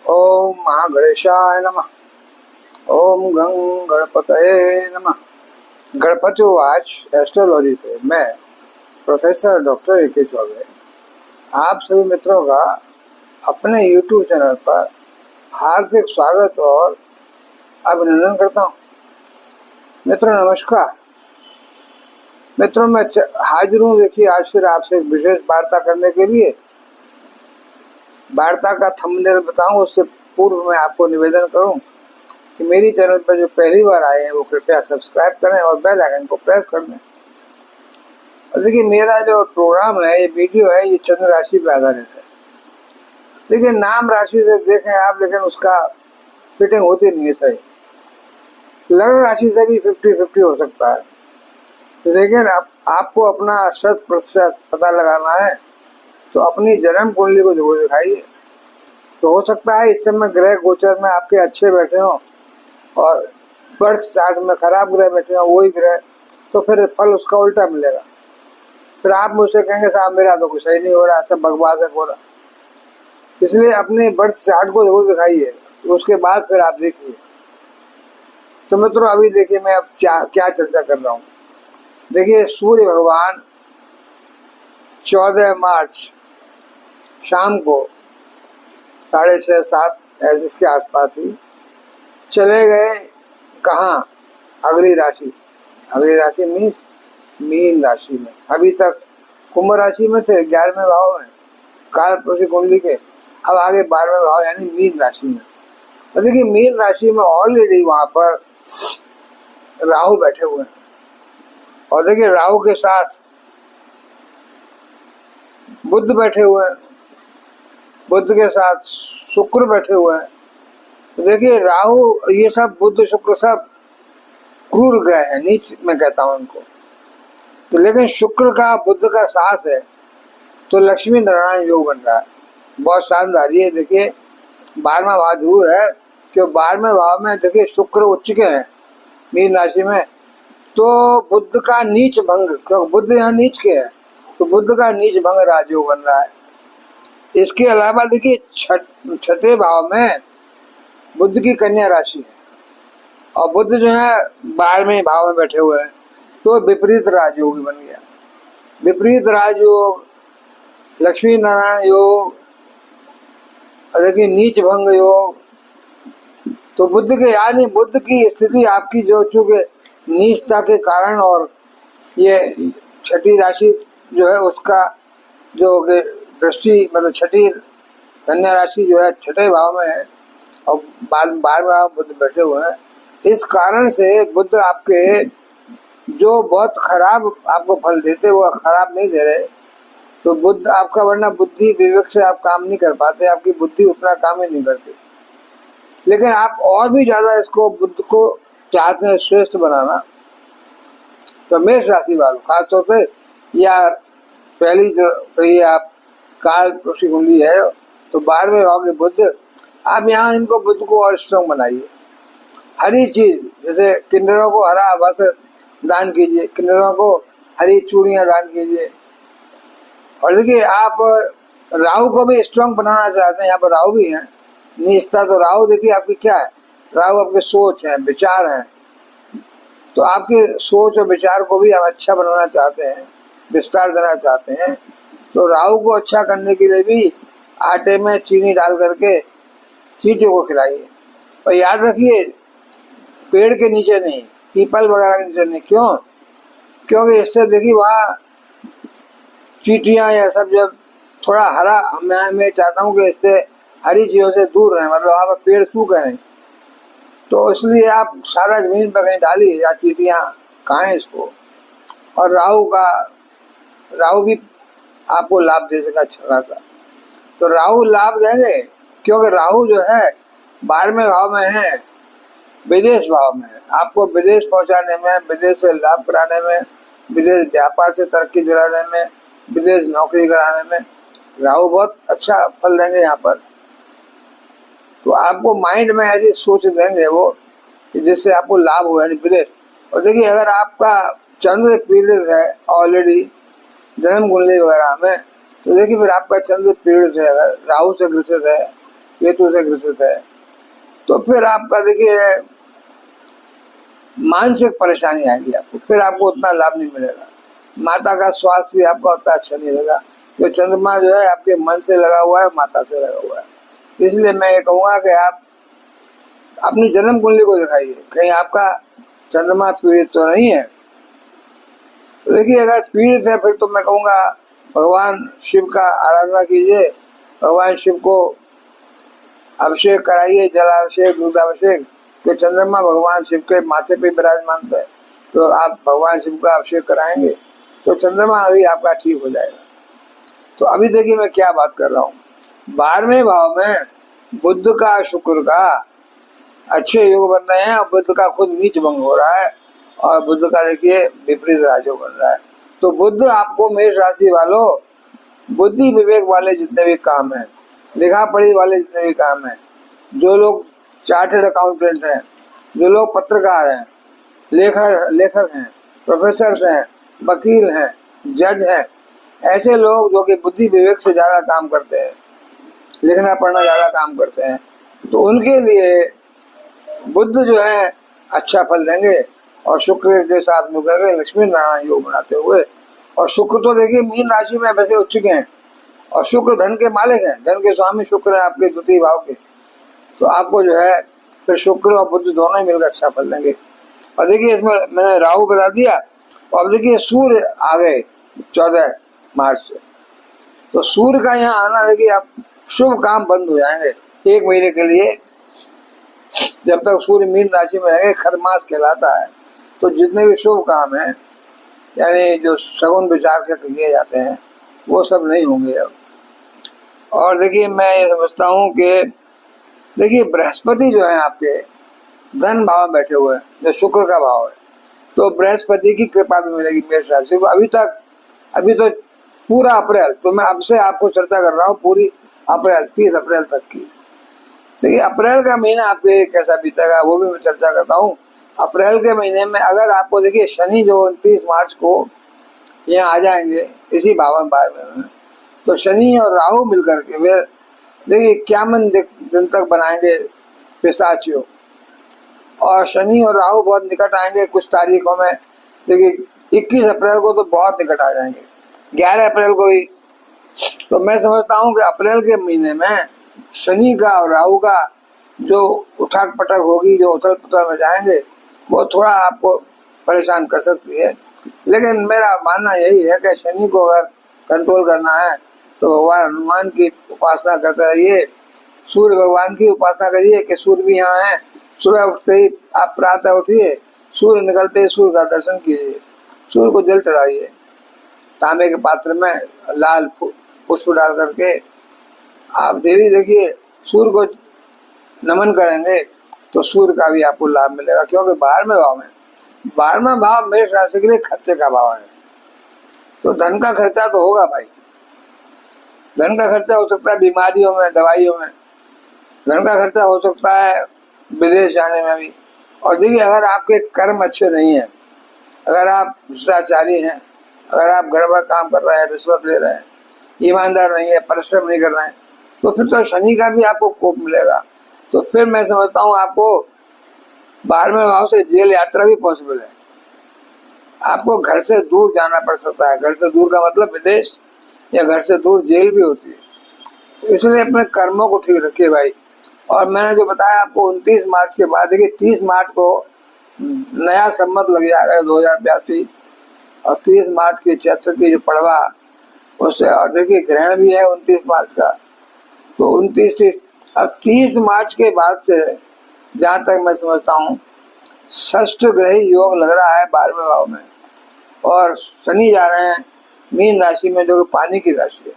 ओम महागणेशाय नमः। ओम गंग गणपतये नमः। गणपतिवाच एस्ट्रोलॉजी से मैं प्रोफेसर डॉक्टर ए.के. चौबे आप सभी मित्रों का अपने YouTube चैनल पर हार्दिक स्वागत और अभिनंदन करता हूँ। मित्रों नमस्कार। मित्रों मैं हाजिर हूँ। देखिए आज फिर आपसे एक विशेष वार्ता करने के लिए। वार्ता का थंबनेल बताऊं उससे पूर्व मैं आपको निवेदन करूं कि मेरी चैनल पर जो पहली बार आए हैं वो कृपया सब्सक्राइब करें और बेल आइकन को प्रेस कर दें। और देखिए मेरा जो प्रोग्राम है, ये वीडियो है, ये चंद्र राशि पर आधारित है। देखिए नाम राशि से देखें आप, लेकिन उसका फिटिंग होती नहीं है सही। लग्न राशि से भी 50-50 हो सकता है, लेकिन आपको अपना 100% पता लगाना है तो अपनी जन्म कुंडली को जरूर दिखाइए। तो हो सकता है इस समय ग्रह गोचर में आपके अच्छे बैठे हों और बर्थ चार्ट में खराब ग्रह बैठे हों, वही ग्रह, तो फिर फल उसका उल्टा मिलेगा। फिर आप मुझसे कहेंगे साहब मेरा तो कुछ सही नहीं हो रहा, सब बकवास है हो रहा। इसलिए अपने बर्थ चार्ट को जरूर दिखाइए, उसके बाद फिर आप देखिए। तो मित्रों अभी देखिए मैं अब क्या चर्चा कर रहा हूँ। देखिए सूर्य भगवान 14 मार्च शाम को 6:30-7 इसके आसपास ही चले गए कहाँ, अगली राशि मीन्स मीन राशि में। अभी तक कुंभ राशि में थे 11वें भाव में काल पुरुष कुंडली के, अब आगे 12वें भाव यानी मीन राशि में। तो देखिए मीन राशि में ऑलरेडी वहां पर राहु बैठे हुए हैं, और देखिए राहु के साथ बुध बैठे हुए हैं, बुध के साथ शुक्र बैठे हुए हैं। तो देखिए राहु, ये सब बुध शुक्र सब क्रूर ग्रह है, नीच मैं कहता हूँ इनको। तो लेकिन शुक्र का बुध का साथ है तो लक्ष्मी नारायण योग बन रहा है, बहुत शानदार। ये देखिए 12वां भाव जरूर है, क्योंकि 12वें भाव में देखिए शुक्र उच्च के हैं मीन राशि में, तो बुध का नीच भंग, क्योंकि बुध यहाँ नीच के है तो बुध का नीच भंग राजयोग बन रहा है। इसके अलावा देखिए छठे भाव में बुध की कन्या राशि है, और बुध जो है 12वें भाव में बैठे हुए हैं, तो विपरीत राजयोग बन गया। विपरीत राजयोग, लक्ष्मी नारायण योग, देखिए नीच भंग योग। तो बुध के यानी बुध की स्थिति आपकी जो चूंकि नीचता के कारण, और ये छठी राशि जो है उसका जो दृष्टि, मतलब छठी कन्या राशि जो है छठे भाव में है और 12वें भाव बुध बैठे हुए हैं। इस कारण से बुध आपके जो बहुत खराब आपको फल देते वो खराब नहीं दे रहे। तो बुध आपका, वरना बुद्धि विवेक से आप काम नहीं कर पाते, आपकी बुद्धि उतना काम ही नहीं करती। लेकिन आप और भी ज्यादा इसको बुध को चाहते हैं श्रेष्ठ बनाना, तो मेष राशि वालों खासतौर पे, या पहली जो कहिए आप काल पुरुष कुंडली है तो 12वें भाव के बुध, आप यहाँ इनको बुध को और स्ट्रॉन्ग बनाइए। हरी चीज, जैसे किन्नरों को हरा वस्त्र दान कीजिए, किन्नरों को हरी चूड़ियां दान कीजिए। और देखिए आप राहु को भी स्ट्रॉन्ग बनाना चाहते हैं, यहाँ पर राहु भी है निष्ठा। तो राहु देखिए आपकी क्या है, राहु आपके सोच है, विचार है। तो आपकी सोच और विचार को भी आप अच्छा बनाना चाहते हैं, विस्तार देना चाहते हैं, तो राहु को अच्छा करने के लिए भी आटे में चीनी डाल करके चींटियों को खिलाइए। और याद रखिए पेड़ के नीचे नहीं, पीपल वगैरह के नीचे नहीं। क्यों? क्योंकि इससे देखिए वहाँ चींटियाँ या सब जब थोड़ा हरा, मैं चाहता हूँ कि इससे हरी चीज़ों से दूर रहें, मतलब वहाँ पर पेड़ सूखे नहीं। तो इसलिए आप सारा जमीन पर कहीं डालिए या चींटियाँ खाएं इसको। और राहु भी आपको लाभ दे सका अच्छा खासा। तो राहु लाभ देंगे, क्योंकि राहु जो है 12वें भाव में है, विदेश भाव में है। आपको विदेश पहुंचाने में, विदेश से लाभ कराने में, विदेश व्यापार से तरक्की दिलाने में, विदेश नौकरी कराने में राहु बहुत अच्छा फल देंगे यहाँ पर। तो आपको माइंड में ऐसी सोच देंगे वो कि जिससे आपको लाभ हो, यानी विदेश। और देखिए अगर आपका चंद्र पीड़ित है ऑलरेडी जन्म कुंडली वगैरह में, तो देखिए फिर आपका चंद्र पीड़ित है, अगर राहु से ग्रसित है केतु से ग्रसित है, तो फिर आपका देखिए मानसिक परेशानी आएगी आपको, फिर आपको उतना लाभ नहीं मिलेगा। माता का स्वास्थ्य भी आपका उतना अच्छा नहीं रहेगा, तो चंद्रमा जो है आपके मन से लगा हुआ है, माता से लगा हुआ है। इसलिए मैं ये कहूँगा कि आप अपनी जन्म कुंडली को दिखाइए, कहीं आपका चंद्रमा पीड़ित तो नहीं है। तो देखिए अगर पीड़ित है फिर तो मैं कहूँगा भगवान शिव का आराधना कीजिए, भगवान शिव को अभिषेक कराइए, जलाभिषेक, दूधाभिषेक। तो चंद्रमा भगवान शिव के माथे पे विराजमान है, तो आप भगवान शिव का अभिषेक कराएंगे तो चंद्रमा अभी आपका ठीक हो जाएगा। तो अभी देखिए मैं क्या बात कर रहा हूँ, 12वें भाव में बुध का शुक्र का अच्छे योग बन रहे हैं और बुध का खुद नीच भंग हो रहा है और बुध का देखिए विपरीत राजयोग बन रहा है। तो बुध आपको मेष राशि वालों बुद्धि विवेक वाले जितने भी काम हैं, लिखा पढ़ी वाले जितने भी काम हैं, जो लोग चार्टर्ड अकाउंटेंट हैं, जो लोग पत्रकार हैं, लेखक हैं, प्रोफेसर हैं, वकील हैं, जज हैं, ऐसे लोग जो कि बुद्धि विवेक से ज़्यादा काम करते हैं, लिखना पढ़ना ज़्यादा काम करते हैं, तो उनके लिए बुध जो है अच्छा फल देंगे। और शुक्र के साथ मिलकर के लक्ष्मी नारायण योग बनाते हुए, और शुक्र तो देखिए मीन राशि में वैसे उच्च के हैं और शुक्र धन के मालिक हैं, धन के स्वामी शुक्र है आपके द्वितीय भाव के, तो आपको जो है फिर शुक्र और बुध दोनों ही मिलकर अच्छा फल देंगे। और देखिए इसमें मैंने राहु बता दिया, और अब देखिए सूर्य आ गए 14 मार्च से, तो सूर्य का यहाँ आना देखिए आप शुभ काम बंद हो जाएंगे 1 महीने के लिए। जब तक सूर्य मीन राशि में रहेंगे, खरमास कहलाता है, तो जितने भी शुभ काम हैं यानी जो सगुन विचार के किए जाते हैं वो सब नहीं होंगे अब। और देखिए मैं ये समझता हूँ कि देखिए बृहस्पति जो है आपके धन भाव में बैठे हुए हैं, जो शुक्र का भाव है, तो बृहस्पति की कृपा भी मिलेगी मेष राशि को। अभी तो पूरा अप्रैल, तो मैं अब से आपको चर्चा कर रहा हूँ पूरी अप्रैल 30 अप्रैल तक की। देखिए अप्रैल का महीना आपके कैसा बीतेगा वो भी मैं चर्चा करता हूँ। अप्रैल के महीने में अगर आपको देखिए शनि जो 29 मार्च को यहाँ आ जाएंगे इसी भाव में, तो शनि और राहु मिलकर के वे देखिए 51 दिन तक बनाएंगे पिशाचियों, और शनि और राहु बहुत निकट आएंगे कुछ तारीखों में। देखिए 21 अप्रैल को तो बहुत निकट आ जाएंगे, 11 अप्रैल को ही। तो मैं समझता हूँ कि अप्रैल के महीने में शनि का और राहु का जो उठक पटक होगी, जो उथल पुथल में जाएंगे, वो थोड़ा आपको परेशान कर सकती है। लेकिन मेरा मानना यही है कि शनि को अगर कंट्रोल करना है तो भगवान हनुमान की उपासना करते रहिए, सूर्य भगवान की उपासना करिए कि सूर्य भी यहाँ है। सुबह उठते ही आप प्रातः उठिए, सूर्य निकलते ही सूर्य का दर्शन कीजिए, सूर्य को जल चढ़ाइए, तांबे के पात्र में लाल पुष्प डाल करके आप डेली देखिए सूर्य को नमन करेंगे तो सूर्य का भी आपको लाभ मिलेगा। क्योंकि 12वें भाव में, 12वां भाव मेष राशि के लिए खर्चे का भाव है, तो धन का खर्चा तो होगा भाई। धन का खर्चा हो सकता है बीमारियों में, दवाइयों में, धन का खर्चा हो सकता है विदेश जाने में भी। और देखिए अगर आपके कर्म अच्छे नहीं है, अगर आप भ्रष्टाचारी हैं, अगर आप गड़बड़ काम कर रहे हैं, रिश्वत ले रहे हैं, ईमानदार नहीं है, परिश्रम नहीं कर रहे हैं, तो फिर तो शनि का भी आपको कोप मिलेगा। तो फिर मैं समझता हूँ आपको 12वें भाव से जेल यात्रा भी पॉसिबल है। आपको घर से दूर जाना पड़ सकता है, घर से दूर का मतलब विदेश, या घर से दूर जेल भी होती है। तो इसलिए अपने कर्मों को ठीक रखिए भाई। और मैंने जो बताया आपको 29 मार्च के बाद, देखिए 30 मार्च को नया संवत लग जाएगा 2082, और 30 मार्च की चैत्र की जो पड़वा उससे, और देखिए ग्रहण भी है 29 मार्च का, तो 30 मार्च के बाद से जहाँ तक मैं समझता हूँ षष्ठ ग्रही योग लग रहा है 12वें भाव में, और शनि जा रहे हैं मीन राशि में जो कि पानी की राशि है।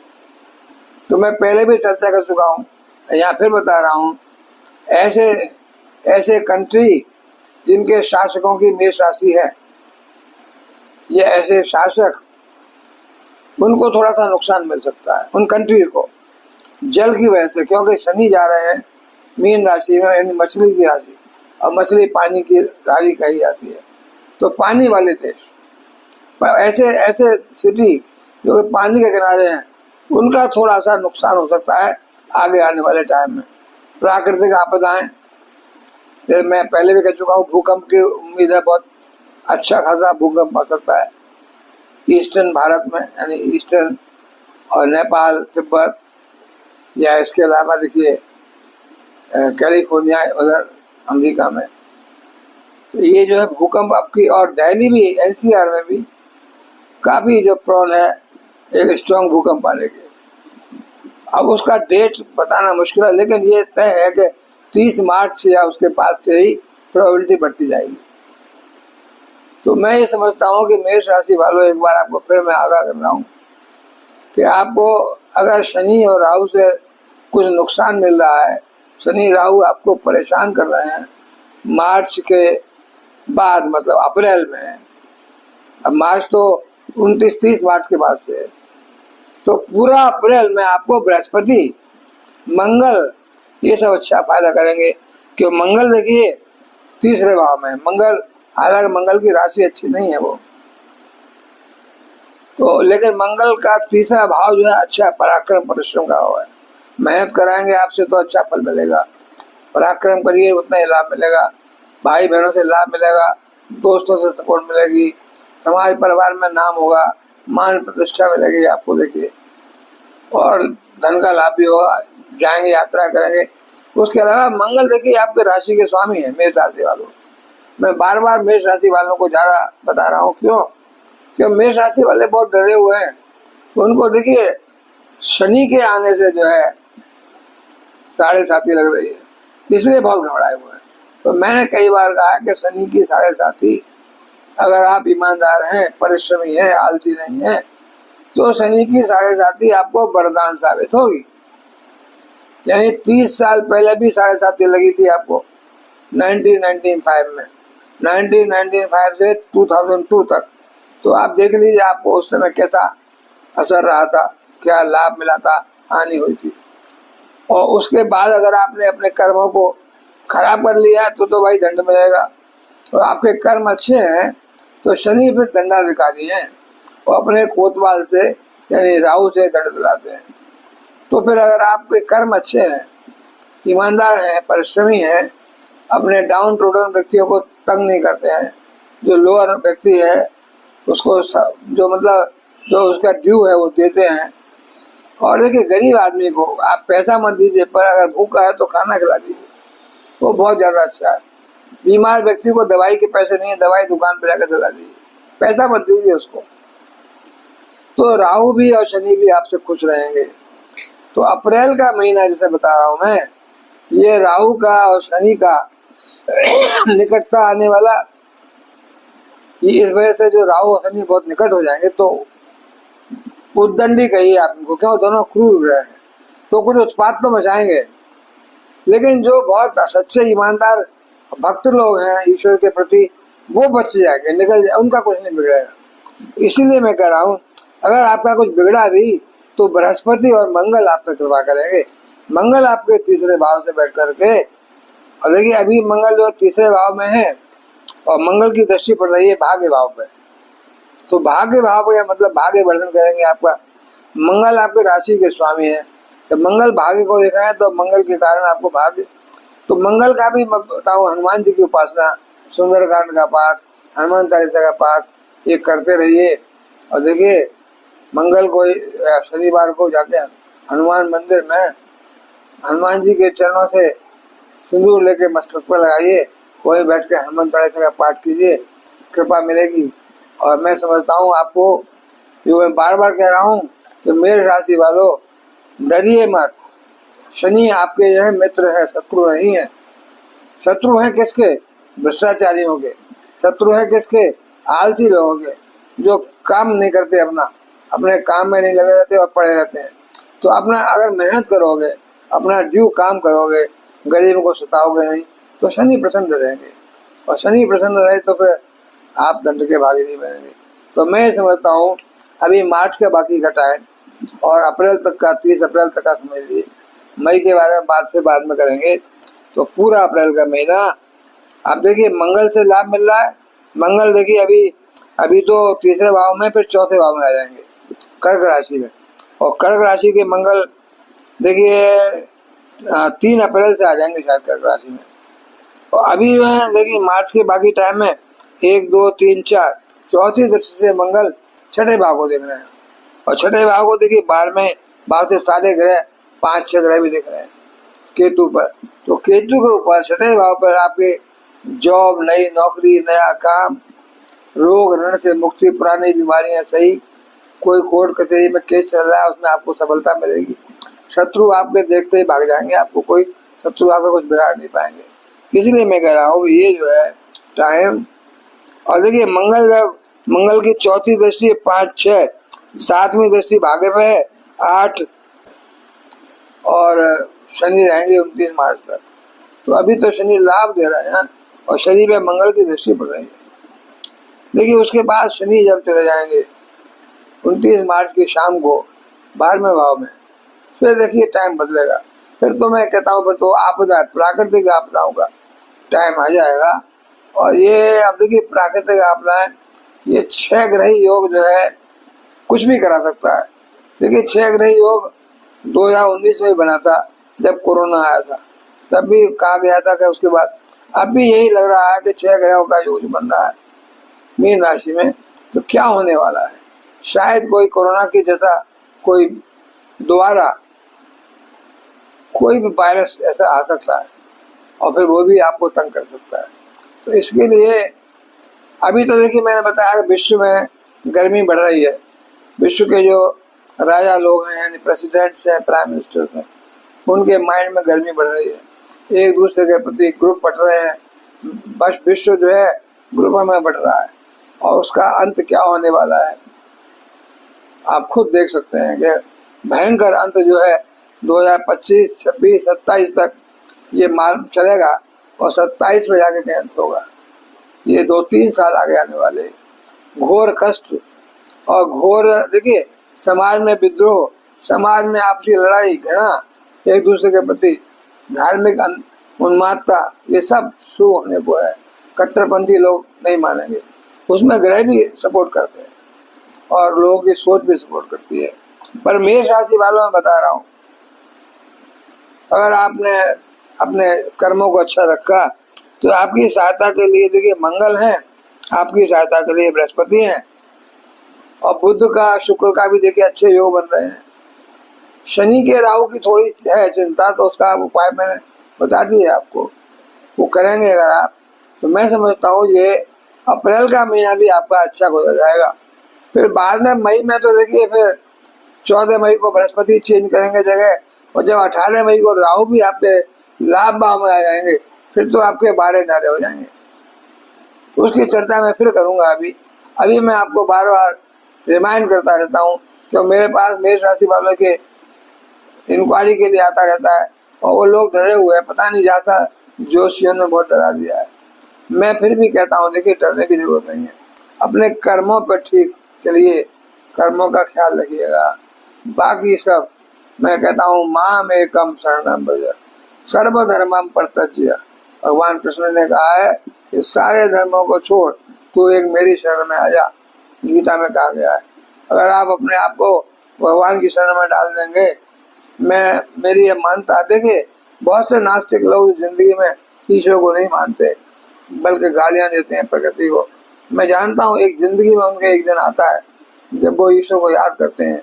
तो मैं पहले भी चर्चा कर चुका हूँ, यहाँ फिर बता रहा हूँ, ऐसे कंट्री जिनके शासकों की मेष राशि है, ये ऐसे शासक, उनको थोड़ा सा नुकसान मिल सकता है उन कंट्री को जल की वजह से। क्योंकि शनि जा रहे हैं मीन राशि में, यानी मछली की राशि, और मछली पानी की राशि कही जाती है, तो पानी वाले देश, पर ऐसे सिटी जो कि पानी के किनारे हैं, उनका थोड़ा सा नुकसान हो सकता है आगे आने वाले टाइम में। प्राकृतिक आपदाएं, जैसे मैं पहले भी कह चुका हूँ, भूकंप की उम्मीद है, बहुत अच्छा खासा भूकंप हो सकता है ईस्टर्न भारत में, यानी ईस्टर्न और नेपाल, तिब्बत, या इसके अलावा देखिए कैलिफोर्निया उधर अमेरिका में। तो ये जो है भूकंप आपकी, और दिल्ली भी एनसीआर में भी काफ़ी जो प्रोन है एक स्ट्रॉन्ग भूकंप आने के। अब उसका डेट बताना मुश्किल है, लेकिन ये तय है कि 30 मार्च या उसके बाद से ही प्रोबेबिलिटी बढ़ती जाएगी। तो मैं ये समझता हूँ कि मेष राशि वालों, एक बार आपको फिर मैं आगाह कर रहा हूँ कि आपको अगर शनि और राहु से कुछ नुकसान मिल रहा है, शनि राहु आपको परेशान कर रहे हैं मार्च के बाद, मतलब अप्रैल में, अब मार्च तो 29-30 मार्च के बाद से, तो पूरा अप्रैल में आपको बृहस्पति, मंगल, ये सब अच्छा फायदा करेंगे। क्यों? मंगल देखिए तीसरे भाव में, मंगल, हालांकि मंगल की राशि अच्छी नहीं है वो तो, लेकिन मंगल का तीसरा भाव जो है अच्छा पराक्रम परिश्रम का भाव है। मेहनत कराएंगे आपसे तो अच्छा फल मिलेगा, पराक्रम करिए उतना ही लाभ मिलेगा, भाई बहनों से लाभ मिलेगा, दोस्तों से सपोर्ट मिलेगी, समाज परिवार में नाम होगा, मान प्रतिष्ठा मिलेगी आपको देखिए, और धन का लाभ भी होगा, जाएंगे यात्रा करेंगे। उसके अलावा मंगल देखिए आपके राशि के स्वामी है, मेष राशि वालों। मैं बार बार मेष राशि वालों को ज़्यादा बता रहा हूँ, क्यों मेष राशि वाले बहुत डरे हुए हैं। तो उनको देखिए शनि के आने से जो है 7.5 लग रही है, इसलिए बहुत घबराए हुए हैं। तो मैंने कई बार कहा कि शनि की 7.5, अगर आप ईमानदार हैं, परिश्रमी हैं, आलसी नहीं हैं, तो शनि की 7.5 आपको वरदान साबित होगी। यानी 30 साल पहले भी 7.5 लगी थी आपको 1995 में, 1995 से 2002 तक। तो आप देख लीजिए आपको उस समय कैसा असर रहा था, क्या लाभ मिला था, हानि हुई थी। और उसके बाद अगर आपने अपने कर्मों को खराब कर लिया तो भाई दंड मिलेगा। और आपके कर्म अच्छे हैं तो शनि फिर दंडाधिकारी हैं, वो अपने कोतवाल से यानी राहु से दंड दिलाते हैं। तो फिर अगर आपके कर्म अच्छे हैं, ईमानदार हैं, परिश्रमी हैं, अपने डाउन ट्रोडन व्यक्तियों को तंग नहीं करते हैं, जो लोअर व्यक्ति है उसको जो मतलब जो उसका ड्यू है वो देते हैं। और देखिए गरीब आदमी को आप पैसा मत दीजिए, पर अगर भूखा है तो खाना खिला दीजिए, वो बहुत ज़्यादा अच्छा है। बीमार व्यक्ति को दवाई के पैसे नहीं है, दवाई दुकान पर जाकर दिला दीजिए, पैसा मत दीजिए उसको। तो राहु भी और शनि भी आपसे खुश रहेंगे। तो अप्रैल का महीना जिसे बता रहा हूँ मैं, ये राहु का और शनि का निकटता आने वाला, ये इस वजह से जो राहु और शनि बहुत निकट हो जाएंगे तो उद्दंडी कहिए आप इनको, क्यों? दोनों क्रूर ग्रह हैं, तो कुछ उत्पात तो मचाएंगे, लेकिन जो बहुत सच्चे ईमानदार भक्त लोग हैं ईश्वर के प्रति, वो बच जाएंगे, निकल जाए, उनका कुछ नहीं बिगड़ेगा। इसीलिए मैं कह रहा हूँ अगर आपका कुछ बिगड़ा भी तो बृहस्पति और मंगल आप पे कृपा करेंगे। मंगल आपके तीसरे भाव से बैठ करके, और देखिए अभी मंगल जो तीसरे भाव में है और मंगल की दृष्टि पड़ रही है भाग्य भाव पे, तो भाग्य भाव का मतलब भाग्य वर्धन करेंगे आपका। मंगल आपके राशि के स्वामी है, तो मंगल भाग्य को देख रहे हैं, तो मंगल के कारण आपको भाग्य। तो मंगल का भी मैं बताऊँ, हनुमान जी की उपासना, सुंदरकांड का पाठ, हनुमान चालीसा का पाठ, ये करते रहिए। और देखिए मंगल को शनिवार को जाके हनुमान मंदिर में हनुमान जी के चरणों से सिंदूर लेके मस्तक पर लगाइए, वहीं बैठ के हनुमान चालीसा का पाठ कीजिए, कृपा मिलेगी। और मैं समझता हूँ आपको, जो मैं बार बार कह रहा हूँ कि मेष राशि वालों डरिए मत, शनि आपके जो है मित्र है, शत्रु नहीं है। शत्रु हैं किसके? भ्रष्टाचारियों के। शत्रु है किसके? आलसी लोगों के, जो काम नहीं करते, अपने काम में नहीं लगे रहते और पड़े रहते हैं। तो अपना अगर मेहनत करोगे, अपना ड्यू काम करोगे, गरीबों को सताओगे नहीं, तो शनि प्रसन्न रहेंगे, और शनि प्रसन्न रहे तो फिर आप दंड के भागी नहीं बनेंगे। तो मैं समझता हूँ अभी मार्च का बाकी का टाइम और अप्रैल तक का, 30 अप्रैल तक का समझ लीजिए, मई के बारे में बाद में करेंगे। तो पूरा अप्रैल का महीना आप देखिए मंगल से लाभ मिल रहा है। मंगल देखिए अभी तो तीसरे भाव में, फिर चौथे भाव में आ जाएंगे कर्क राशि में। और कर्क राशि के मंगल देखिए 3 अप्रैल से आ जाएंगे शायद कर्क राशि में। और अभी जो है देखिए मार्च के बाकी टाइम में 1, 2, 3, 4 चौथी दृष्टि से मंगल छठे भाव को देख रहे हैं। और छठे भाव को देखिए 12वें भाव से सारे ग्रह 5-6 ग्रह भी देख रहे हैं केतु पर। तो केतु के ऊपर छठे भाव पर आपके जॉब, नई नौकरी, नया काम, रोग ऋण से मुक्ति, पुरानी बीमारियां सही, कोई कोर्ट कचहरी में केस चल रहा है उसमें आपको सफलता मिलेगी। शत्रु आपके देखते ही भाग जाएंगे, आपको कोई शत्रु आपका कुछ बिगाड़ नहीं पाएंगे। इसलिए मैं कह रहा हूँ कि ये जो है टाइम। और देखिए मंगल की चौथी दृष्टि 5, 6, 7वीं दृष्टि भाग्य पे है 8, और शनि रहेंगे 29 मार्च तक। तो अभी तो शनि लाभ दे रहे हैं और शनि पे मंगल की दृष्टि पड़ रही है। देखिए उसके बाद शनि जब चले जाएंगे 29 मार्च की शाम को 12वें भाव में, फिर देखिए टाइम बदलेगा। फिर तो मैं कहता हूँ फिर तो आपदा, प्राकृतिक आपदाओं का टाइम आ जाएगा। और ये अब देखिए प्राकृतिक आपदाएं, ये 6 ग्रही योग जो है कुछ भी करा सकता है। देखिए 6 ग्रही योग 2019 में बना था जब कोरोना आया था, तब भी कहा गया था कि उसके बाद अब भी यही लग रहा है कि 6 ग्रहों का योग बन रहा है मीन राशि में। तो क्या होने वाला है, शायद कोई कोरोना की जैसा कोई दोबारा कोई भी वायरस ऐसा आ सकता है और फिर वो भी आपको तंग कर सकता है। तो इसके लिए अभी तो देखिए मैंने बताया कि विश्व में गर्मी बढ़ रही है। विश्व के जो राजा लोग हैं यानी प्रेसिडेंट्स हैं, प्राइम मिनिस्टर्स हैं, उनके माइंड में गर्मी बढ़ रही है, एक दूसरे के प्रति ग्रुप बढ़ रहे हैं। बस विश्व जो है ग्रुपों में बढ़ रहा है और उसका अंत क्या होने वाला है आप खुद देख सकते हैं कि भयंकर अंत जो है 2025, 26, 27 तक ये माल चलेगा और 27 में जाके के अंत होगा। ये 2-3 साल आगे आने वाले घोर कष्ट और घोर, देखिए समाज में विद्रोह, समाज में आपसी लड़ाई, घृणा, एक दूसरे के प्रति धार्मिक उन्मादता, ये सब शुरू होने को है। कट्टरपंथी लोग नहीं मानेंगे, उसमें ग्रह भी सपोर्ट करते हैं और लोगों की सोच भी सपोर्ट करती है। पर मेष राशि वालों में बता रहा हूँ, अगर आपने अपने कर्मों को अच्छा रखा तो आपकी सहायता के लिए देखिए मंगल है, आपकी सहायता के लिए बृहस्पति है, और बुध का, शुक्र का भी देखिए अच्छे योग बन रहे हैं। शनि के राहु की थोड़ी है चिंता, तो उसका उपाय मैंने बता दिया आपको, वो करेंगे अगर आप, तो मैं समझता हूँ ये अप्रैल का महीना भी आपका अच्छा गुजर जाएगा। फिर बाद में मई में तो देखिए फिर 14 मई को बृहस्पति चेंज करेंगे जगह, और जब 18 मई को राहु भी आपके लाभ भाव में आ जाएंगे, फिर तो आपके 12 नारे हो जाएंगे। उसकी चर्चा मैं फिर करूंगा। अभी मैं आपको बार बार रिमाइंड करता रहता हूँ, क्यों मेरे पास मेष राशि वालों के इंक्वायरी के लिए आता रहता है और वो लोग डरे हुए हैं, पता नहीं जाता जोशियों ने बहुत डरा दिया है। मैं फिर भी कहता हूँ देखिए डरने की जरूरत नहीं है, अपने कर्मों पर ठीक चलिए, कर्मों का ख्याल रखिएगा। बाकी सब मैं कहता हूँ माम एकम शरणम व्रज सर्वधर्मम परित्यज्य। भगवान कृष्ण ने कहा है कि सारे धर्मों को छोड़ तू एक मेरी शरण में आ जा, गीता में कहा गया है। अगर आप अपने आप को भगवान की शरण में डाल देंगे, मेरी ये मानता, देखिए बहुत से नास्तिक लोग जिंदगी में ईश्वर को नहीं मानते बल्कि गालियां देते हैं प्रकृति को। मैं जानता हूँ एक जिंदगी में उनके एक दिन आता है जब वो ईश्वर को याद करते हैं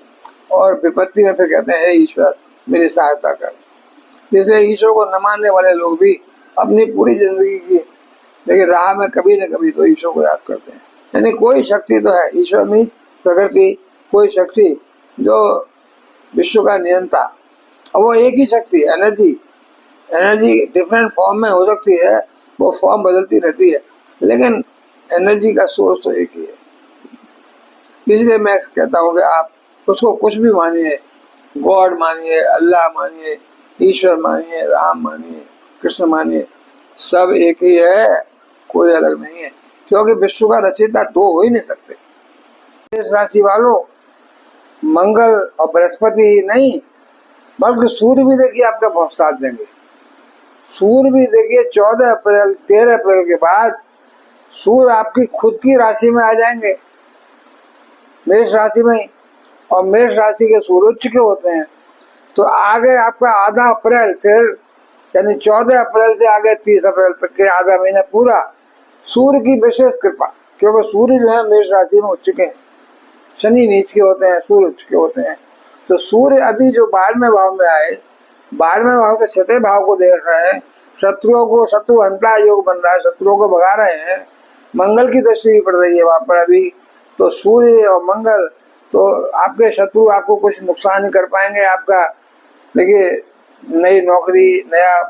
और विपत्ति में फिर कहते हैं हे ईश्वर मेरी सहायता कर। इसलिए ईश्वर को न मानने वाले लोग भी अपनी पूरी जिंदगी की देखिए राह में कभी न कभी तो ईश्वर को याद करते हैं। यानी कोई शक्ति तो है, ईश्वर में प्रकृति, कोई शक्ति जो विश्व का नियंता, और वो एक ही शक्ति एनर्जी डिफरेंट फॉर्म में हो सकती है, वो फॉर्म बदलती रहती है, लेकिन एनर्जी का सोर्स तो एक ही है। इसलिए मैं कहता हूँ कि आप उसको कुछ भी मानिए, गॉड मानिए, अल्लाह मानिए, ईश्वर मानिए, राम मानिए, कृष्ण मानिए, सब एक ही है, कोई अलग नहीं है, क्योंकि विश्व का रचयिता दो हो ही नहीं सकते। इस राशि वालों मंगल और बृहस्पति ही नहीं बल्कि सूर्य भी देखिए आपका बहुत साथ देंगे। सूर्य भी देखिए 13 अप्रैल के बाद सूर्य आपकी खुद की राशि में आ जाएंगे, मेष राशि में। और मेष राशि के सूर्य उच्च के होते हैं, तो आगे आपका आधा अप्रैल, फिर यानी 14 अप्रैल से आगे 30 अप्रैल तक के आधा महीना पूरा सूर्य की विशेष कृपा, क्योंकि सूर्य जो है मेष राशि में उच्च के हैं, शनि नीच के होते हैं, सूर्य उच्च के होते हैं। तो सूर्य अभी जो 12वें भाव में आए, 12वें भाव से 6ठे भाव को देख रहे हैं, शत्रुओं को शत्रु हंता योग बन रहा है, शत्रुओं को भगा रहे हैं, मंगल की दृष्टि भी पड़ रही है वहां पर अभी। तो सूर्य और मंगल, तो आपके शत्रु आपको कुछ नुकसान नहीं कर पाएंगे। आपका देखिए नई नौकरी, नया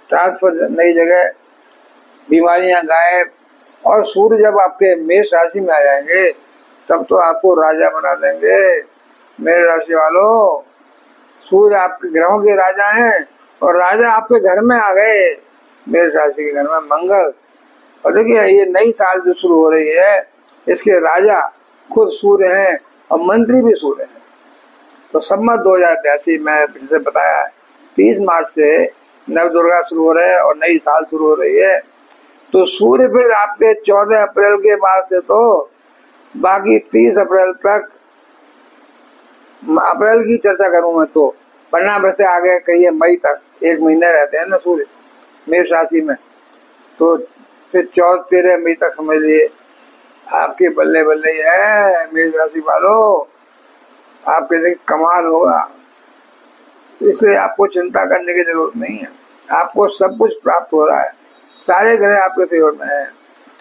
ट्रांसफर, नई जगह, बीमारियां गायब। और सूर्य जब आपके मेष राशि में आ जाएंगे तब तो आपको राजा बना देंगे। मेष राशि वालों, सूर्य आपके ग्रहों के राजा हैं और राजा आपके घर में आ गए, मेष राशि के घर में मंगल। और देखिए ये नई साल जो शुरू हो रही है, इसके राजा खुद सूर्य हैं और मंत्री भी सूर्य हैं। तो संवत 2082 में फिर से बताया है, 30 मार्च से नव दुर्गा शुरू हो रहे हैं और नई साल शुरू हो रही है। तो सूर्य फिर आपके 14 अप्रैल के बाद से तो बाकी 30 अप्रैल तक, अप्रैल की चर्चा करूं मैं तो, वरना वैसे आगे कहिए मई तक 1 महीने रहते हैं ना सूर्य मेष राशि में। तो फिर 14-13 मई तक समझ लिए आपके बल्ले बल्ले ही है मेष राशि वालों, आपके लिए कमाल होगा। तो इसलिए आपको चिंता करने की जरूरत नहीं है, आपको सब कुछ प्राप्त हो रहा है, सारे ग्रह आपके फेवर में है,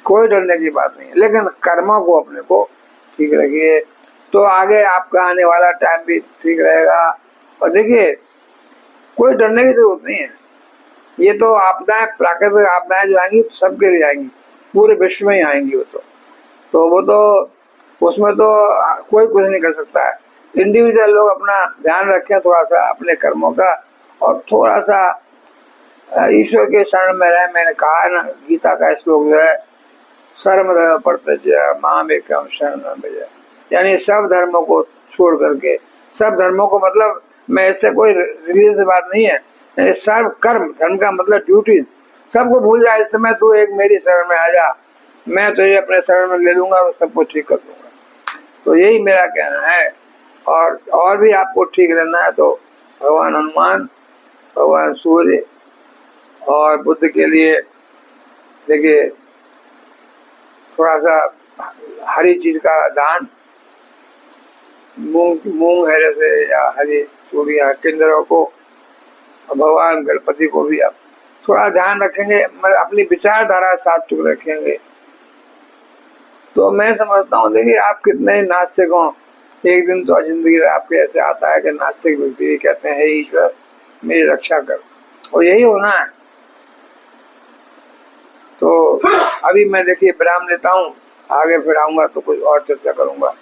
कोई डरने की बात नहीं है। लेकिन कर्मों को अपने को ठीक रखिए, तो आगे आपका आने वाला टाइम भी ठीक रहेगा। और देखिए कोई डरने की जरूरत नहीं है, ये तो आपदाएं, प्राकृतिक आपदाएं जो आएंगी सबके लिए आएंगी, पूरे विश्व में ही आएंगी वो तो उसमें तो कोई कुछ नहीं कर सकता है। इंडिविजुअल लोग अपना ध्यान रखें थोड़ा सा अपने कर्मों का, और थोड़ा सा ईश्वर के शरण में रहे। मैंने कहा ना, गीता का श्लोक जो है, सर्व धर्म परित्यज्य मामेकम शरणं व्रज, यानी सब धर्मों को छोड़ करके, सब धर्मों को मतलब मैं इससे कोई रिलीजियस बात नहीं है, यानी सर्व कर्म, धर्म का मतलब ड्यूटी, सबको भूल जा। इस समय तू एक मेरी शरण में आ जा, मैं तुझे अपने शरण में ले लूंगा तो सब कुछ ठीक कर दूंगा। तो यही मेरा कहना है। और भी आपको ठीक रहना है तो भगवान हनुमान, भगवान सूर्य और बुद्ध के लिए देखिए थोड़ा सा हरी चीज का दान, मूंग है जैसे, या हरी चूड़ियाँ किन्नरों को, भगवान गणपति को भी आप थोड़ा ध्यान रखेंगे, अपनी विचारधारा सात्विक रखेंगे, तो मैं समझता हूँ देखिए आप कितने ही नास्तिक हों, एक दिन तो जिंदगी में आपके ऐसे आता है कि नास्तिक व्यक्ति भी कहते हैं हे ईश्वर मेरी रक्षा कर, और यही होना है। तो अभी मैं देखिए विराम लेता हूँ, आगे फिर आऊंगा तो कुछ और चर्चा करूंगा।